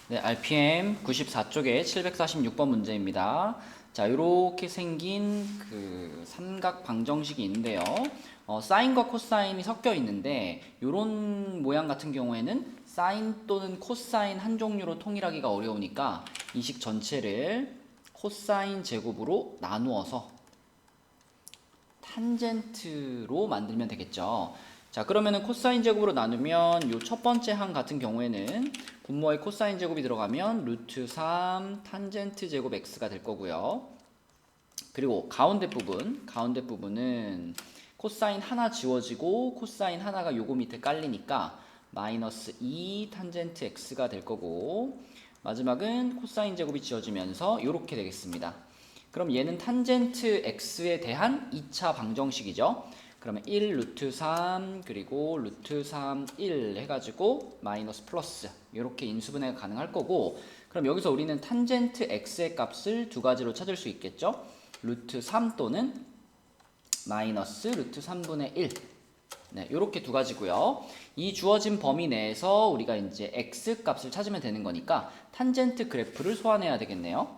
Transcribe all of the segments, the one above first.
네, RPM 94쪽에 746번 문제입니다. 자, 이렇게 생긴 그 삼각 방정식이 있는데요. 사인과 코사인이 섞여 있는데 이런 모양 같은 경우에는 사인 또는 코사인 한 종류로 통일하기가 어려우니까 이 식 전체를 코사인 제곱으로 나누어서 탄젠트로 만들면 되겠죠. 자, 그러면은 코사인 제곱으로 나누면 요 첫 번째 항 같은 경우에는 분모에 코사인 제곱이 들어가면 루트 3 탄젠트 제곱 x가 될 거고요. 그리고 가운데 부분은 코사인 하나 지워지고 코사인 하나가 요거 밑에 깔리니까 마이너스 2 탄젠트 x가 될 거고, 마지막은 코사인 제곱이 지워지면서 요렇게 되겠습니다. 그럼 얘는 탄젠트 x에 대한 2차 방정식이죠. 그러면 1 루트 3 그리고 루트 3 1 해가지고 마이너스 플러스 이렇게 인수분해가 가능할 거고, 그럼 여기서 우리는 탄젠트 x의 값을 두 가지로 찾을 수 있겠죠. 루트 3 또는 마이너스 루트 3분의 1. 네, 이렇게 두 가지고요. 이 주어진 범위 내에서 우리가 이제 x 값을 찾으면 되는 거니까 탄젠트 그래프를 소환해야 되겠네요.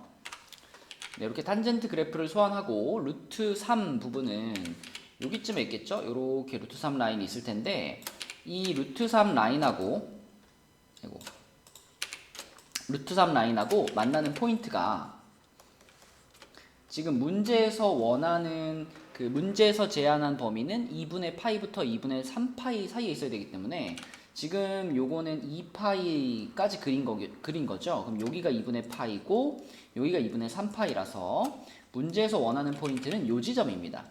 네, 이렇게 탄젠트 그래프를 소환하고 루트 3 부분은 여기쯤에 있겠죠? 이렇게 루트 3 라인이 있을 텐데 이 루트 3 라인하고 만나는 포인트가 지금 문제에서 원하는 그 문제에서 제한한 범위는 2분의 파이부터 2분의 3파이 사이에 있어야 되기 때문에 지금 요거는 2파이까지 그린 거죠. 그럼 여기가 2분의 파이고 여기가 2분의 3파이라서 문제에서 원하는 포인트는 요 지점입니다.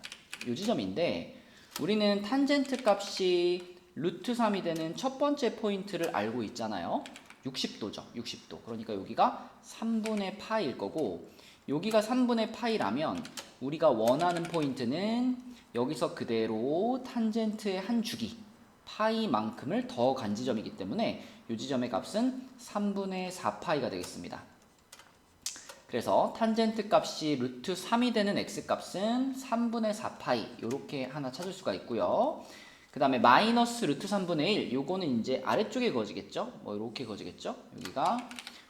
요 지점인데 우리는 탄젠트 값이 루트 3이 되는 첫 번째 포인트를 알고 있잖아요. 60도죠. 60도. 그러니까 여기가 3분의 파이일 거고, 여기가 3분의 파이라면 우리가 원하는 포인트는 여기서 그대로 탄젠트의 한 주기 파이만큼을 더 간 지점이기 때문에 이 지점의 값은 3분의 4파이가 되겠습니다. 그래서 탄젠트 값이 루트 3이 되는 x 값은 3분의 4파이 이렇게 하나 찾을 수가 있고요. 그 다음에 마이너스 루트 3분의 1 요거는 이제 아래쪽에 그어지겠죠. 뭐 이렇게 그어지겠죠. 여기가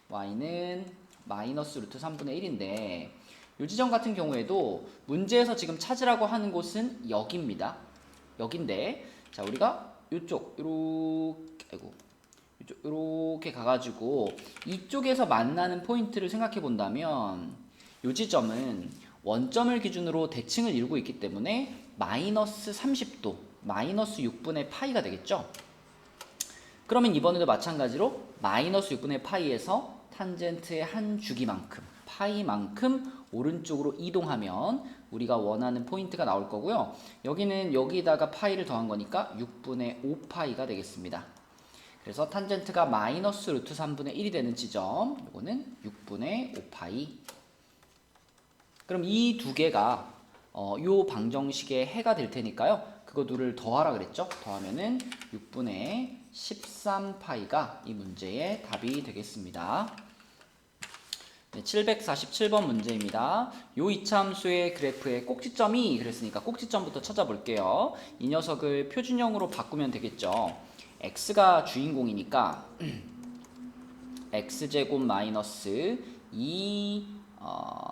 y는 마이너스 루트 3분의 1인데 이 지점 같은 경우에도 문제에서 지금 찾으라고 하는 곳은 여기입니다. 여긴데 자 우리가 이쪽 이렇게 가가지고 이쪽에서 만나는 포인트를 생각해 본다면 이 지점은 원점을 기준으로 대칭을 이루고 있기 때문에 마이너스 30도 마이너스 6분의 파이가 되겠죠. 그러면 이번에도 마찬가지로 마이너스 6분의 파이에서 탄젠트의 한 주기만큼 파이만큼 오른쪽으로 이동하면 우리가 원하는 포인트가 나올 거고요. 여기는 여기다가 파이를 더한 거니까 6분의 5파이가 되겠습니다. 그래서 탄젠트가 마이너스 루트 3분의 1이 되는 지점, 이거는 6분의 5파이. 그럼 이 두 개가 요 방정식의 해가 될 테니까요. 그거 둘을 더하라 그랬죠? 더하면은 6분의 13파이가 이 문제의 답이 되겠습니다. 네, 747번 문제입니다. 요 이차함수의 그래프의 꼭지점이 그랬으니까 꼭지점부터 찾아볼게요. 이 녀석을 표준형으로 바꾸면 되겠죠. x가 주인공이니까 x제곱 마이너스 2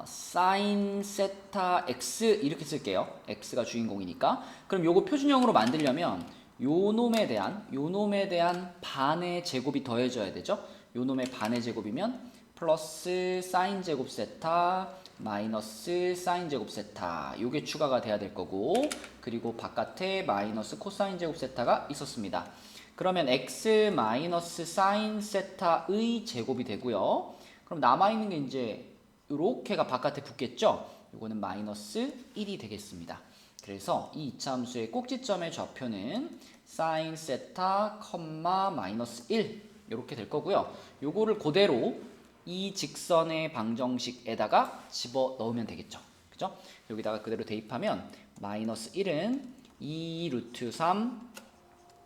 사인 세타 x 이렇게 쓸게요. x가 주인공이니까. 그럼 요거 표준형으로 만들려면 요 놈에 대한 반의 제곱이 더해져야 되죠. 요 놈의 반의 제곱이면 플러스 사인 제곱 세타 마이너스 사인 제곱 세타 요게 추가가 돼야 될 거고, 그리고 바깥에 마이너스 코사인 제곱 세타가 있었습니다. 그러면 x 마이너스 사인 세타의 제곱이 되고요. 그럼 남아있는 게 이제 요렇게가 바깥에 붙겠죠. 요거는 마이너스 1이 되겠습니다. 그래서 이 이차함수의 꼭지점의 좌표는 사인 세타 컴마 마이너스 1 이렇게 될 거고요. 요거를 그대로 이 직선의 방정식에다가 집어 넣으면 되겠죠. 그죠? 여기다가 그대로 대입하면 마이너스 1은 2 루트 3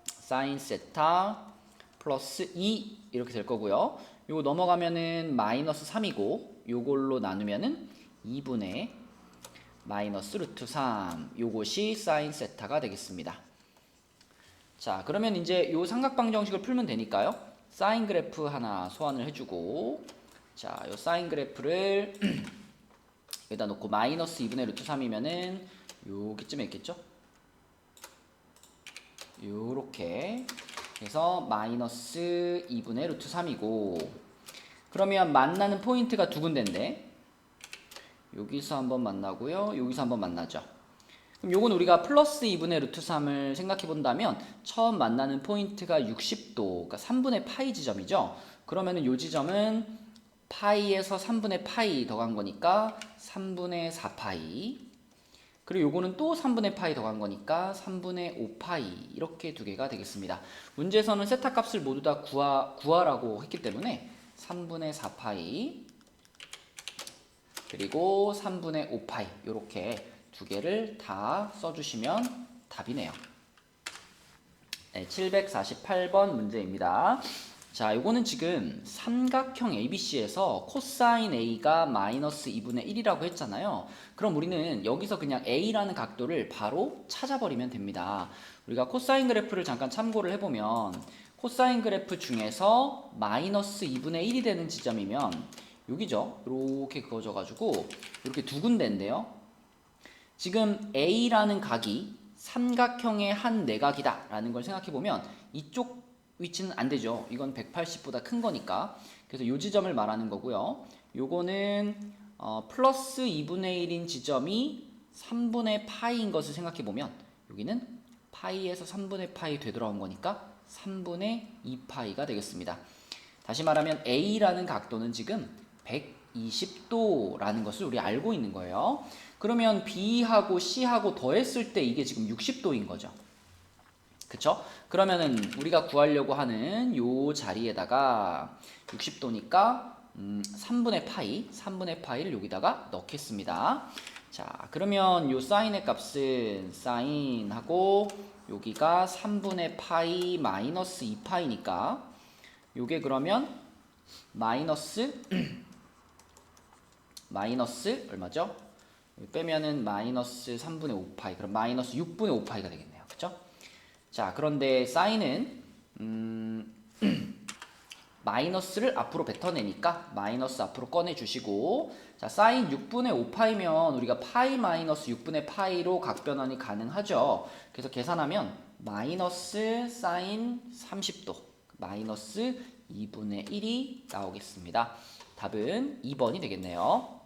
사인 세타 플러스 2 이렇게 될 거고요. 요거 넘어가면은 마이너스 3이고 요걸로 나누면은 2분의 마이너스 루트 3 요것이 사인 세타가 되겠습니다. 자, 그러면 이제 요 삼각방정식을 풀면 되니까요. 사인 그래프 하나 소환을 해주고, 자, 요 사인 그래프를 여기다 놓고 마이너스 2분의 루트 3이면은 여기쯤에 있겠죠? 요렇게 해서 마이너스 2분의 루트 3이고, 그러면 만나는 포인트가 두 군데인데 여기서 한번 만나고요, 여기서 한번 만나죠. 그럼 요건 우리가 플러스 2분의 루트 3을 생각해 본다면 처음 만나는 포인트가 60도, 그러니까 3분의 파이 지점이죠. 그러면은 요 지점은 파이에서 3분의 파이 더간 거니까 3분의 4파이, 그리고 요거는 또 3분의 파이 더간 거니까 3분의 5파이, 이렇게 두 개가 되겠습니다. 문제에서는 세타 값을 모두 다 구하라고 했기 때문에 3분의 4파이 그리고 3분의 5파이 이렇게 두 개를 다 써주시면 답이네요. 네, 748번 문제입니다. 자, 요거는 지금 삼각형 ABC에서 코사인 A가 마이너스 2분의 1이라고 했잖아요. 그럼 우리는 여기서 그냥 A라는 각도를 바로 찾아버리면 됩니다. 우리가 코사인 그래프를 잠깐 참고를 해보면 코사인 그래프 중에서 마이너스 2분의 1이 되는 지점이면 여기죠. 이렇게 그어져가지고 이렇게 두 군데인데요. 지금 A라는 각이 삼각형의 한 내각이다 라는 걸 생각해보면 이쪽 위치는 안 되죠. 이건 180보다 큰 거니까. 그래서 이 지점을 말하는 거고요. 요거는 플러스 2분의 1인 지점이 3분의 파이인 것을 생각해보면 여기는 파이에서 3분의 파이 되돌아온 거니까 3분의 2파이가 되겠습니다. 다시 말하면 A라는 각도는 지금 120도라는 것을 우리 알고 있는 거예요. 그러면 B하고 C하고 더했을 때 이게 지금 60도인 거죠. 그쵸? 그러면은 우리가 구하려고 하는 요 자리에다가 60도니까 3분의 파이를 여기다가 넣겠습니다. 자, 그러면 요 사인의 값은 사인하고 여기가 3분의 파이 마이너스 2파이니까 요게 그러면 마이너스 얼마죠? 빼면은 마이너스 3분의 5파이, 그럼 마이너스 6분의 5파이가 되겠네요. 그쵸? 자, 그런데 사인은 마이너스를 앞으로 뱉어내니까 마이너스 앞으로 꺼내주시고, 자, 사인 6분의 5파이면 우리가 파이 마이너스 6분의 파이로 각변환이 가능하죠. 그래서 계산하면 마이너스 사인 30도 마이너스 2분의 1이 나오겠습니다. 답은 2번이 되겠네요.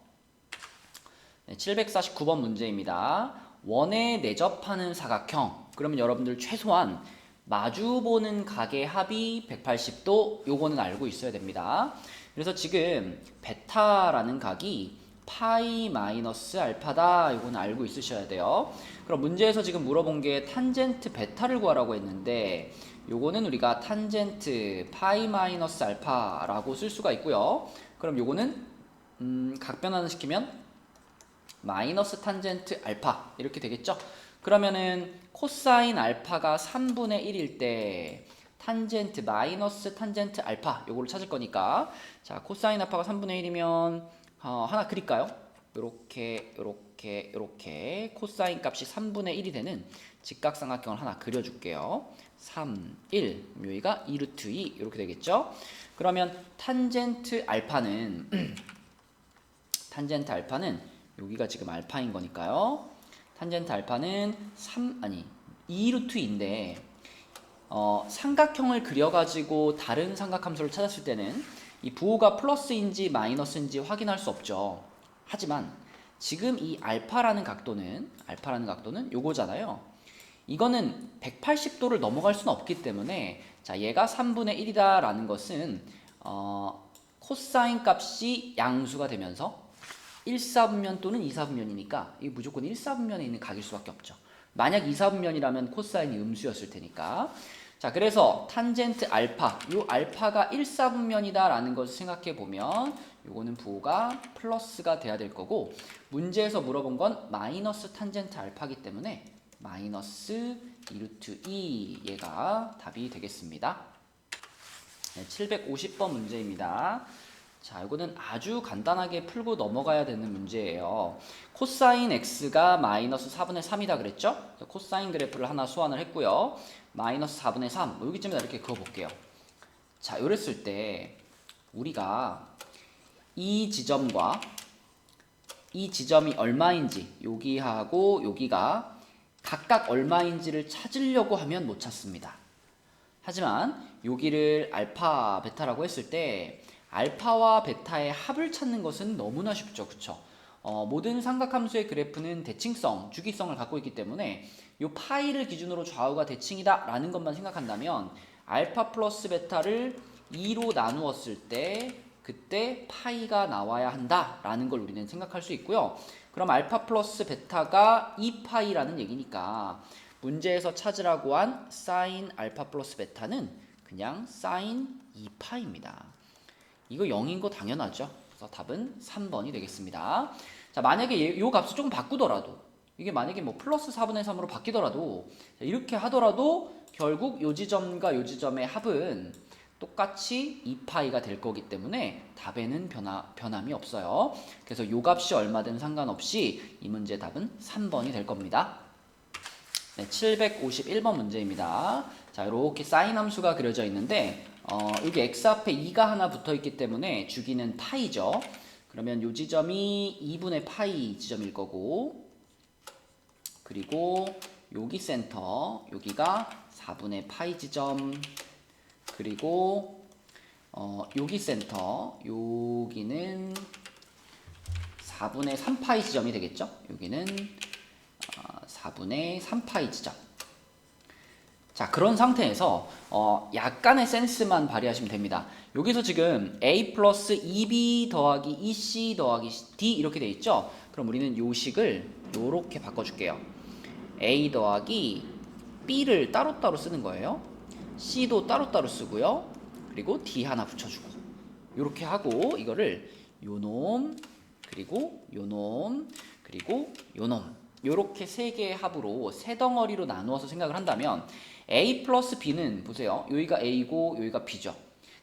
네, 749번 문제입니다. 원에 내접하는 사각형. 그러면 여러분들 최소한 마주보는 각의 합이 180도, 요거는 알고 있어야 됩니다. 그래서 지금 베타라는 각이 파이 마이너스 알파다, 요거는 알고 있으셔야 돼요. 그럼 문제에서 지금 물어본 게 탄젠트 베타를 구하라고 했는데 요거는 우리가 탄젠트 파이 마이너스 알파라고 쓸 수가 있고요. 그럼 요거는 각변환을 시키면 마이너스 탄젠트 알파 이렇게 되겠죠? 그러면은 코사인 알파가 3분의 1일 때 탄젠트 마이너스 탄젠트 알파 요거를 찾을 거니까, 자, 코사인 알파가 3분의 1이면 하나 그릴까요? 요렇게 코사인 값이 3분의 1이 되는 직각삼각형을 하나 그려줄게요. 3, 1, 여기가 2루트 2 이렇게 되겠죠? 그러면 탄젠트 알파는 여기가 지금 알파인 거니까요. 탄젠트 알파는 2루트 2인데 삼각형을 그려가지고 다른 삼각함수를 찾았을 때는 이 부호가 플러스인지 마이너스인지 확인할 수 없죠. 하지만 지금 이 알파라는 각도는 요거잖아요. 이거는 180도를 넘어갈 수는 없기 때문에, 자, 얘가 3분의 1이다 라는 것은 코사인 값이 양수가 되면서 1사분면 또는 2사분면이니까 이게 무조건 1사분면에 있는 각일 수밖에 없죠. 만약 2사분면이라면 코사인이 음수였을 테니까. 자, 그래서 탄젠트 알파, 요 알파가 1사분면이다 라는 것을 생각해 보면 요거는 부호가 플러스가 돼야 될 거고, 문제에서 물어본 건 마이너스 탄젠트 알파이기 때문에 마이너스 2루트 2 얘가 답이 되겠습니다. 네, 750번 문제입니다. 자, 이거는 아주 간단하게 풀고 넘어가야 되는 문제예요. 코사인 x가 마이너스 4분의 3이다 그랬죠? 코사인 그래프를 하나 소환을 했고요. 마이너스 4분의 3, 여기쯤에다 이렇게 그어볼게요. 자, 이랬을 때 우리가 이 지점과 이 지점이 얼마인지 여기하고 여기가 각각 얼마인지를 찾으려고 하면 못 찾습니다. 하지만 여기를 알파, 베타라고 했을 때 알파와 베타의 합을 찾는 것은 너무나 쉽죠. 그쵸? 모든 삼각함수의 그래프는 대칭성, 주기성을 갖고 있기 때문에 이 파이를 기준으로 좌우가 대칭이다 라는 것만 생각한다면 알파 플러스 베타를 2로 나누었을 때 그때 파이가 나와야 한다 라는 걸 우리는 생각할 수 있고요. 그럼 알파 플러스 베타가 2파이라는 얘기니까 문제에서 찾으라고 한 사인 알파 플러스 베타는 그냥 사인 2파입니다. 이거 0인 거 당연하죠. 그래서 답은 3번이 되겠습니다. 자, 만약에 이 값을 조금 바꾸더라도 이게 만약에 뭐 플러스 4분의 3으로 바뀌더라도 이렇게 하더라도 결국 요 지점과 요 지점의 합은 똑같이 2파이가 될 거기 때문에 답에는 변함이 없어요. 그래서 요 값이 얼마든 상관없이 이 문제 답은 3번이 될 겁니다. 네, 751번 문제입니다. 자, 이렇게 사인 함수가 그려져 있는데 여기 x 앞에 2가 하나 붙어 있기 때문에 주기는 파이죠. 그러면 요 지점이 2분의 파이 지점일 거고, 그리고 여기 센터, 여기가 4분의 파이 지점, 그리고 여기 센터, 여기는 4분의 3파이 지점이 되겠죠. 여기는 4분의 3파이 지점. 자, 그런 상태에서 약간의 센스만 발휘하시면 됩니다. 여기서 지금 a 플러스 2b 더하기 2c 더하기 d 이렇게 돼 있죠. 그럼 우리는 요 식을 요렇게 바꿔줄게요. a 더하기 b를 따로따로 쓰는 거예요. c도 따로따로 쓰고요. 그리고 d 하나 붙여주고 요렇게 하고 이거를 요놈 그리고 요놈 그리고 요놈 요렇게 세 개의 합으로 세 덩어리로 나누어서 생각을 한다면 a 플러스 b는 보세요. 여기가 a고 여기가 b죠.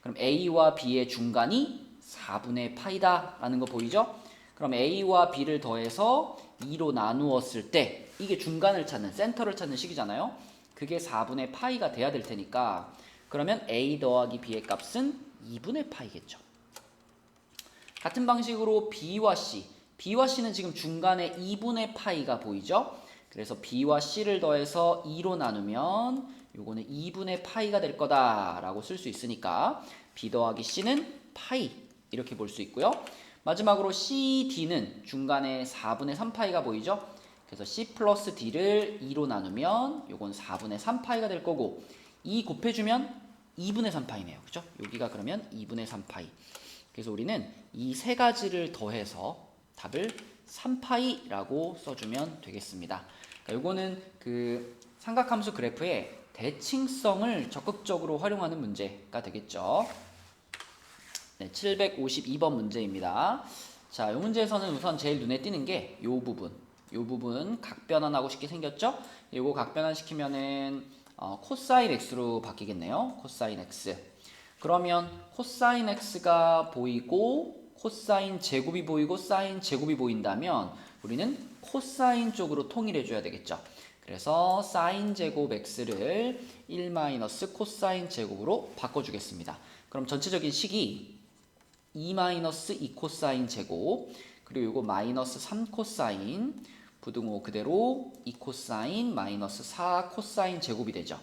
그럼 a와 b의 중간이 4분의 파이다 라는 거 보이죠? 그럼 a와 b를 더해서 2로 나누었을 때 이게 중간을 찾는 센터를 찾는 식이잖아요. 그게 4분의 파이가 돼야 될 테니까 그러면 a 더하기 b의 값은 2분의 파이겠죠. 같은 방식으로 b와 c는 지금 중간에 2분의 파이가 보이죠? 그래서 b와 c를 더해서 2로 나누면 요거는 2분의 파이가 될 거다라고 쓸 수 있으니까 b 더하기 c는 파이 이렇게 볼 수 있고요. 마지막으로 cd는 중간에 4분의 3파이가 보이죠? 그래서 c 플러스 d를 2로 나누면 요건 4분의 3파이가 될 거고 2 곱해주면 2분의 3파이네요. 그죠? 여기가 그러면 2분의 3파이. 그래서 우리는 이 세 가지를 더해서 답을 3파이라고 써주면 되겠습니다. 그러니까 요거는 그 삼각함수 그래프의 대칭성을 적극적으로 활용하는 문제가 되겠죠. 네, 752번 문제입니다. 자, 이 문제에서는 우선 제일 눈에 띄는 게 요 부분 각변환하고 쉽게 생겼죠? 요거 각변환 시키면은 코사인 x로 바뀌겠네요. 코사인 x. 그러면 코사인 x가 보이고 코사인 제곱이 보이고 사인 제곱이 보인다면 우리는 코사인 쪽으로 통일해 줘야 되겠죠. 그래서 사인 제곱 x를 1 마이너스 코사인 제곱으로 바꿔주겠습니다. 그럼 전체적인 식이 2 마이너스 2 코사인 제곱 그리고 이거 마이너스 3 코사인 부등호 그대로 2 코사인 마이너스 4 코사인 제곱이 되죠.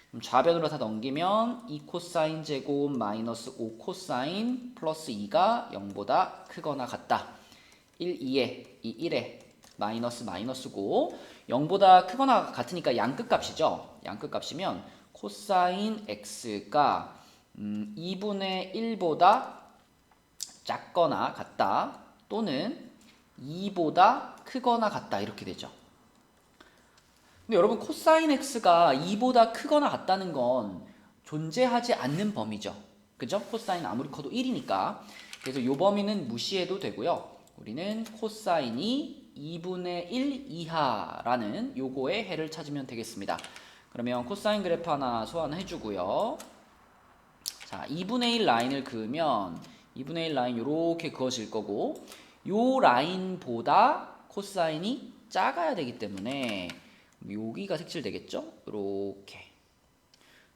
그럼 좌변으로 다 넘기면 2 코사인 제곱 마이너스 5 코사인 플러스 2가 0보다 크거나 같다. 1, 2에 2, 1에 마이너스 마이너스고 0보다 크거나 같으니까 양끝값이죠. 양끝값이면 코사인 x가 2분의 1보다 작거나 같다 또는 2보다 크거나 같다 이렇게 되죠. 근데 여러분 코사인 x가 2보다 크거나 같다는 건 존재하지 않는 범위죠. 그죠? 코사인 아무리 커도 1이니까. 그래서 이 범위는 무시해도 되고요. 우리는 코사인이 2분의 1 이하라는 요거의 해를 찾으면 되겠습니다. 그러면 코사인 그래프 하나 소환해주고요. 자, 2분의 1 라인을 그으면 2분의 1 라인 이렇게 그어질 거고 요 라인보다 코사인이 작아야 되기 때문에 여기가 색칠되겠죠? 이렇게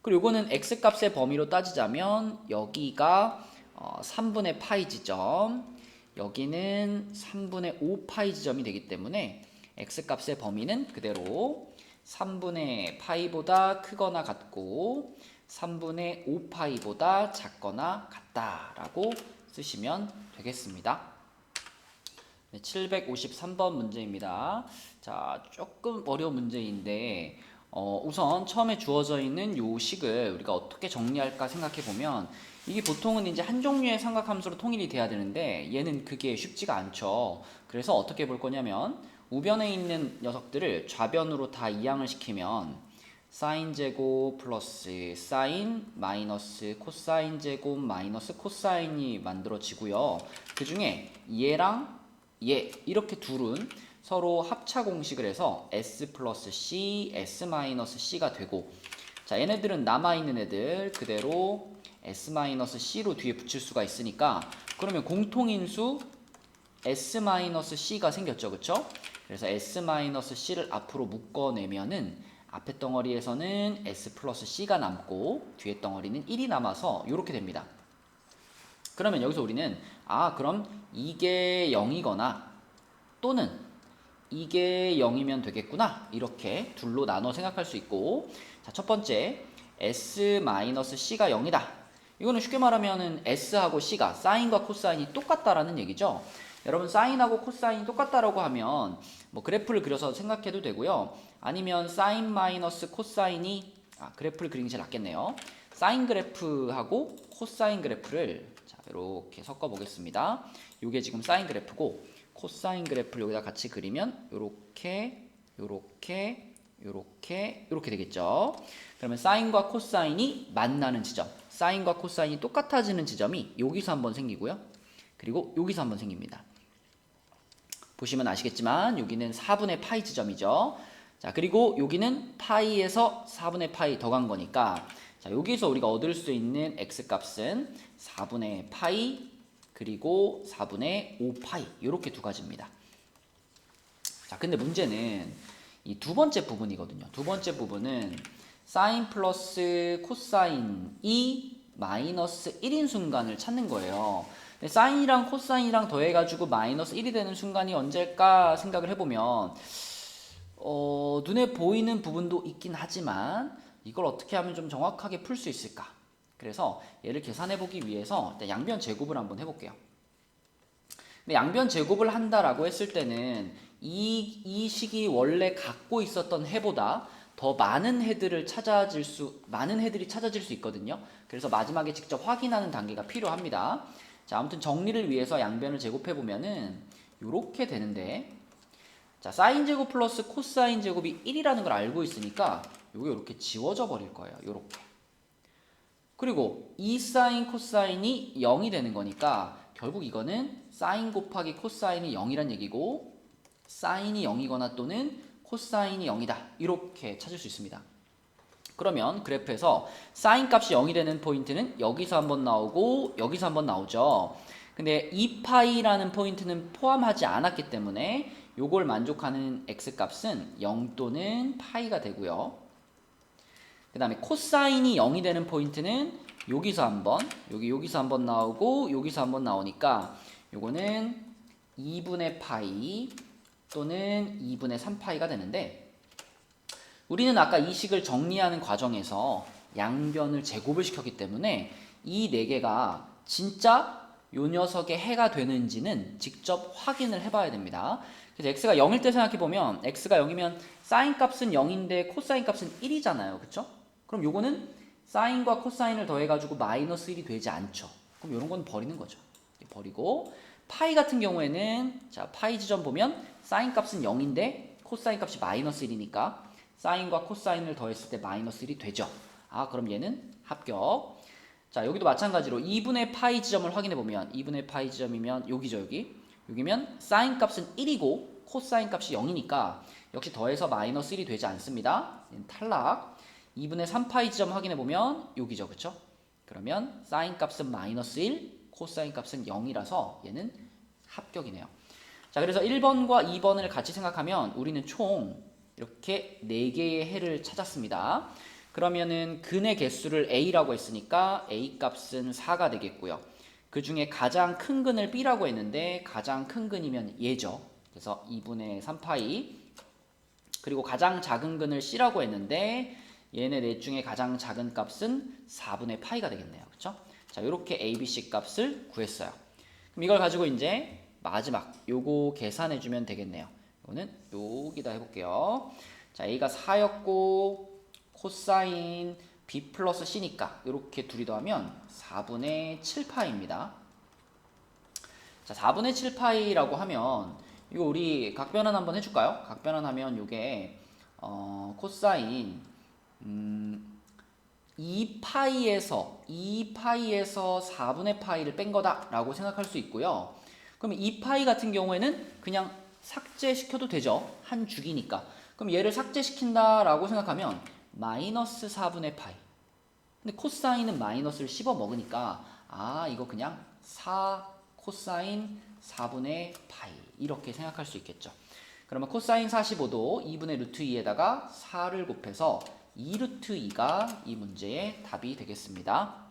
그리고 이거는 x값의 범위로 따지자면 여기가 3분의 파이 지점, 여기는 3분의 5 파이 지점이 되기 때문에 x값의 범위는 그대로 3분의 파이보다 크거나 같고 3분의 5 파이보다 작거나 같다라고 쓰시면 되겠습니다. 네, 753번 문제입니다. 자, 조금 어려운 문제인데 우선 처음에 주어져 있는 요 식을 우리가 어떻게 정리할까 생각해 보면 이게 보통은 이제 한 종류의 삼각함수로 통일이 돼야 되는데 얘는 그게 쉽지가 않죠. 그래서 어떻게 볼 거냐면 우변에 있는 녀석들을 좌변으로 다 이항을 시키면 사인 제곱 플러스 사인 마이너스 코사인 제곱 마이너스 코사인이 만들어지고요. 그 중에 얘랑 얘 이렇게 둘은 서로 합차 공식을 해서 s 플러스 c, s 마이너스 c가 되고, 자 얘네들은 남아있는 애들 그대로 s 마이너스 c로 뒤에 붙일 수가 있으니까 그러면 공통인수 s 마이너스 c가 생겼죠, 그쵸? 그래서 s 마이너스 c를 앞으로 묶어내면은 앞에 덩어리에서는 s 플러스 c가 남고 뒤에 덩어리는 1이 남아서 이렇게 됩니다. 그러면 여기서 우리는 그럼 이게 0이거나 또는 이게 0이면 되겠구나, 이렇게 둘로 나눠 생각할 수 있고, 자, 첫 번째 s-c가 0이다. 이거는 쉽게 말하면은 s하고 c가 사인과 코사인이 똑같다라는 얘기죠. 여러분 사인하고 코사인이 똑같다라고 하면 뭐 그래프를 그려서 생각해도 되고요. 아니면 사인 마이너스 코사인이 그래프를 그리는 게 제일 낫겠네요. 사인 그래프하고 코사인 그래프를 자, 이렇게 섞어 보겠습니다. 이게 지금 사인 그래프고 코사인 그래프를 여기다 같이 그리면 요렇게 되겠죠. 그러면 사인과 코사인이 만나는 지점, 사인과 코사인이 똑같아지는 지점이 여기서 한번 생기고요. 그리고 여기서 한번 생깁니다. 보시면 아시겠지만 여기는 4분의 파이 지점이죠. 자, 그리고 여기는 파이에서 4분의 파이 더간 거니까 자, 여기서 우리가 얻을 수 있는 x값은 4분의 파이 그리고 4분의 5파이 이렇게 두 가지입니다. 자, 근데 문제는 이 두 번째 부분이거든요. 두 번째 부분은 사인 플러스 코사인이 마이너스 1인 순간을 찾는 거예요. 근데 사인이랑 코사인이랑 더해가지고 마이너스 1이 되는 순간이 언제일까 생각을 해보면 눈에 보이는 부분도 있긴 하지만 이걸 어떻게 하면 좀 정확하게 풀 수 있을까? 그래서 얘를 계산해 보기 위해서 일단 양변 제곱을 한번 해볼게요. 근데 양변 제곱을 한다라고 했을 때는 이 식이 원래 갖고 있었던 해보다 더 많은 해들이 찾아질 수 있거든요. 그래서 마지막에 직접 확인하는 단계가 필요합니다. 자, 아무튼 정리를 위해서 양변을 제곱해 보면은 이렇게 되는데, 자, 사인 제곱 플러스 코사인 제곱이 1이라는 걸 알고 있으니까 이게 이렇게 지워져 버릴 거예요. 이렇게. 그리고 이 사인 코사인이 0이 되는 거니까 결국 이거는 사인 곱하기 코사인이 0이란 얘기고 사인이 0이거나 또는 코사인이 0이다. 이렇게 찾을 수 있습니다. 그러면 그래프에서 사인 값이 0이 되는 포인트는 여기서 한번 나오고 여기서 한번 나오죠. 근데 2파이라는 포인트는 포함하지 않았기 때문에 요걸 만족하는 x값은 0 또는 파이가 되고요. 그 다음에 코사인이 0이 되는 포인트는 여기서 한번 여기서 한번 나오고 여기서 한번 나오니까 요거는 2분의 파이 또는 2분의 3파이가 되는데, 우리는 아까 이 식을 정리하는 과정에서 양변을 제곱을 시켰기 때문에 이 4개가 진짜 요 녀석의 해가 되는지는 직접 확인을 해봐야 됩니다. 그래서 x가 0일 때 생각해보면 x가 0이면 사인 값은 0인데 코사인 값은 1이잖아요. 그쵸? 그럼 요거는 사인과 코사인을 더해가지고 마이너스 1이 되지 않죠. 그럼 요런 건 버리는 거죠. 버리고 파이 같은 경우에는 자, 파이 지점 보면 사인 값은 0인데 코사인 값이 마이너스 1이니까 사인과 코사인을 더했을 때 마이너스 1이 되죠. 그럼 얘는 합격. 자, 여기도 마찬가지로 2분의 파이 지점을 확인해 보면 2분의 파이 지점이면 여기죠, 여기면 사인 값은 1이고 코사인 값이 0이니까 역시 더해서 마이너스 1이 되지 않습니다. 얘는 탈락. 2분의 3파이 지점 확인해 보면 여기죠, 그쵸? 그러면 사인 값은 마이너스 1, 코사인 값은 0이라서 얘는 합격이네요. 자, 그래서 1번과 2번을 같이 생각하면 우리는 총 이렇게 4개의 해를 찾았습니다. 그러면은 근의 개수를 a라고 했으니까 a 값은 4가 되겠고요. 그 중에 가장 큰 근을 b라고 했는데 가장 큰 근이면 얘죠. 그래서 2분의 3파이. 그리고 가장 작은 근을 c라고 했는데 얘네 넷 중에 가장 작은 값은 4분의 파이가 되겠네요. 그렇죠? 자, 이렇게 a, b, c 값을 구했어요. 그럼 이걸 가지고 이제 마지막 요거 계산해 주면 되겠네요. 이거는 여기다 해볼게요. 자, a가 4였고 코사인 b 플러스 c니까 이렇게 둘이 더하면 4분의 7파이입니다. 자, 4분의 7파이라고 하면 이거 우리 각변환 한번 해줄까요? 각변환하면 이게 코사인 2파이에서 4분의 파이를 뺀 거다라고 생각할 수 있고요. 그럼 2파이 같은 경우에는 그냥 삭제시켜도 되죠. 한 주기니까. 그럼 얘를 삭제시킨다라고 생각하면 마이너스 4분의 파이. 근데 코사인은 마이너스를 씹어 먹으니까 이거 그냥 4 코사인 4분의 파이 이렇게 생각할 수 있겠죠. 그러면 코사인 45도 2분의 루트 2에다가 4를 곱해서 2 루트 2가 이 문제의 답이 되겠습니다.